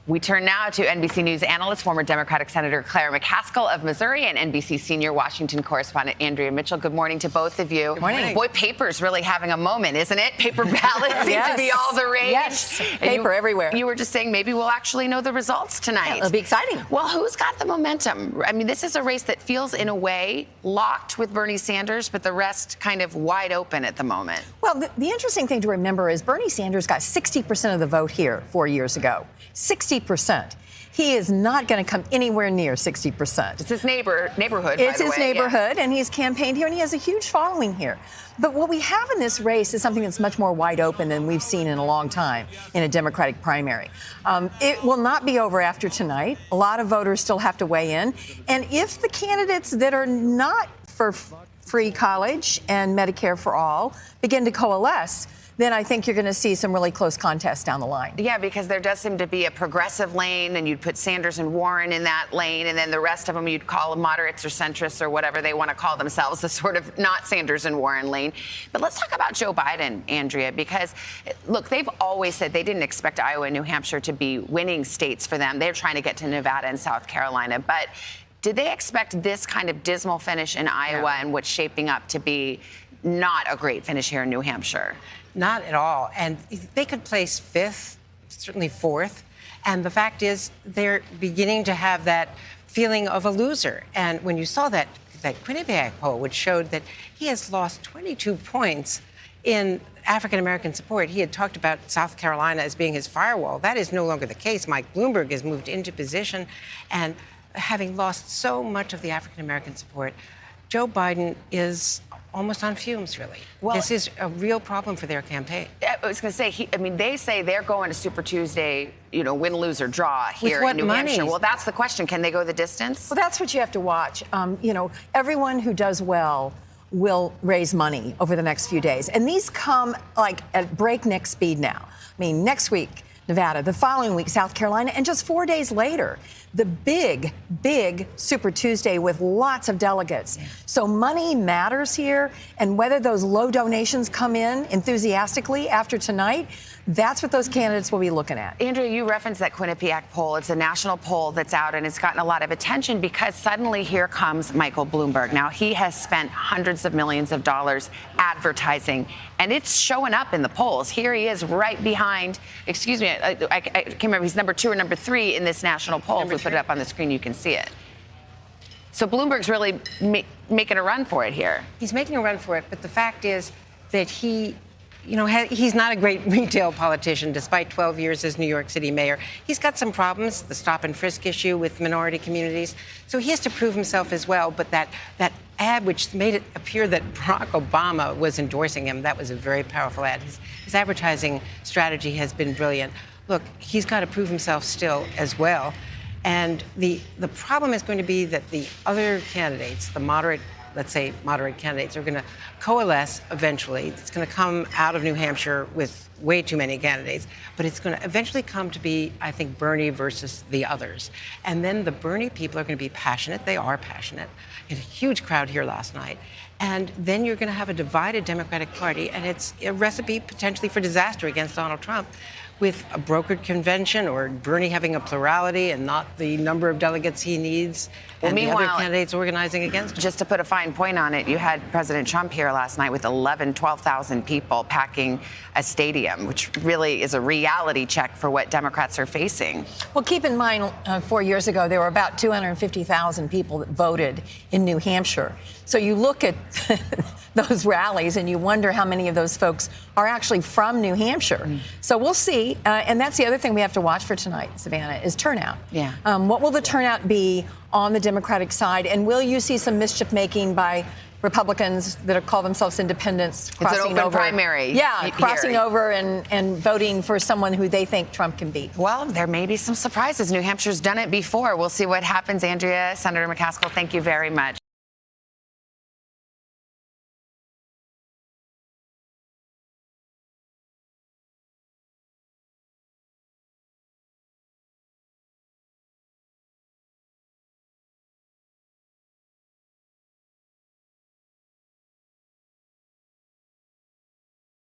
We turn now to NBC News analyst, former Democratic Senator Claire McCaskill of Missouri, and NBC senior Washington correspondent Andrea Mitchell. Good morning to both of you. Good morning. Boy, paper's really having a moment, isn't it? Paper ballots seem to be all the rage. Yes, paper everywhere. You were just saying maybe we'll actually know the results tonight. Yeah, it'll be exciting. Well, who's got the momentum? I mean, this is a race that feels, in a way, locked with Bernie Sanders, but the rest kind of wide open at the moment. Well, the interesting thing to remember is Bernie Sanders got 60% of the vote here 4 years ago. 60%. He is not going to come anywhere near 60%. It's his neighborhood, It's his neighborhood, and he's campaigned here, and he has a huge following here. But what we have in this race is something that's much more wide open than we've seen in a long time in a Democratic primary. It will not be over after tonight. A lot of voters still have to weigh in. And if the candidates that are not for free college and Medicare for all begin to coalesce, then I think you're going to see some really close contests down the line. Yeah, because there does seem to be a progressive lane, and you'd put Sanders and Warren in that lane, and then the rest of them you'd call moderates or centrists or whatever they want to call themselves, the sort of not Sanders and Warren lane. But let's talk about Joe Biden, Andrea, because, look, they've always said they didn't expect Iowa and New Hampshire to be winning states for them. They're trying to get to Nevada and South Carolina. But did they expect this kind of dismal finish in Iowa and what's shaping up to be not a great finish here in New Hampshire? Not at all. And they could place fifth, certainly fourth. And the fact is, they're beginning to have that feeling of a loser. And when you saw that Quinnipiac poll, which showed that he has lost 22 points in African-American support. He had talked about South Carolina as being his firewall. That is no longer the case. Mike Bloomberg has moved into position. And having lost so much of the African-American support, Joe Biden is almost on fumes, really. Well, this is a real problem for their campaign. I was going to say, they say they're going to Super Tuesday, win, lose, or draw here in New Hampshire. Well, that's the question. Can they go the distance? Well, that's what you have to watch. Everyone who does well will raise money over the next few days. And these come like at breakneck speed now. I mean, next week, Nevada, the following week, South Carolina, and just 4 days later, the big Super Tuesday with lots of delegates. Yeah. So money matters here, and whether those low donations come in enthusiastically after tonight, that's what those candidates will be looking at. Andrea, you referenced that Quinnipiac poll. It's a national poll that's out, and it's gotten a lot of attention because suddenly here comes Michael Bloomberg. Now, he has spent hundreds of millions of dollars advertising, and it's showing up in the polls. Here he is right behind, excuse me, I can't remember, he's number 2 or number 3 in this national poll. If we put it up on the screen, you can see it. So Bloomberg's really making a run for it here. He's making a run for it, but the fact is that he's not a great retail politician, despite 12 years as New York City mayor. He's got some problems, the stop and frisk issue with minority communities. So he has to prove himself as well. But that ad, which made it appear that Barack Obama was endorsing him, that was a very powerful ad. His advertising strategy has been brilliant. Look, he's got to prove himself still as well. And the problem is going to be that the other candidates, the moderate candidates, are going to coalesce eventually. It's going to come out of New Hampshire with way too many candidates, but it's going to eventually come to be, I think, Bernie versus the others. And then the Bernie people are going to be passionate. They are passionate. A huge crowd here last night. And then you're going to have a divided Democratic Party, and it's a recipe potentially for disaster against Donald Trump, with a brokered convention or Bernie having a plurality and not the number of delegates he needs, and the other candidates organizing against him. Just to put a fine point on it, you had President Trump here last night with 12,000 people packing a stadium, which really is a reality check for what Democrats are facing. Well, keep in mind, 4 years ago, there were about 250,000 people that voted in New Hampshire. So you look at those rallies and you wonder how many of those folks are actually from New Hampshire. So we'll see. And that's the other thing we have to watch for tonight, Savannah, is turnout. Yeah. What will the turnout be on the Democratic side? And will you see some mischief making by Republicans that call themselves independents crossing over? It's an open primary. Yeah, crossing over and voting for someone who they think Trump can beat. Well, there may be some surprises. New Hampshire's done it before. We'll see what happens. Andrea, Senator McCaskill, thank you very much.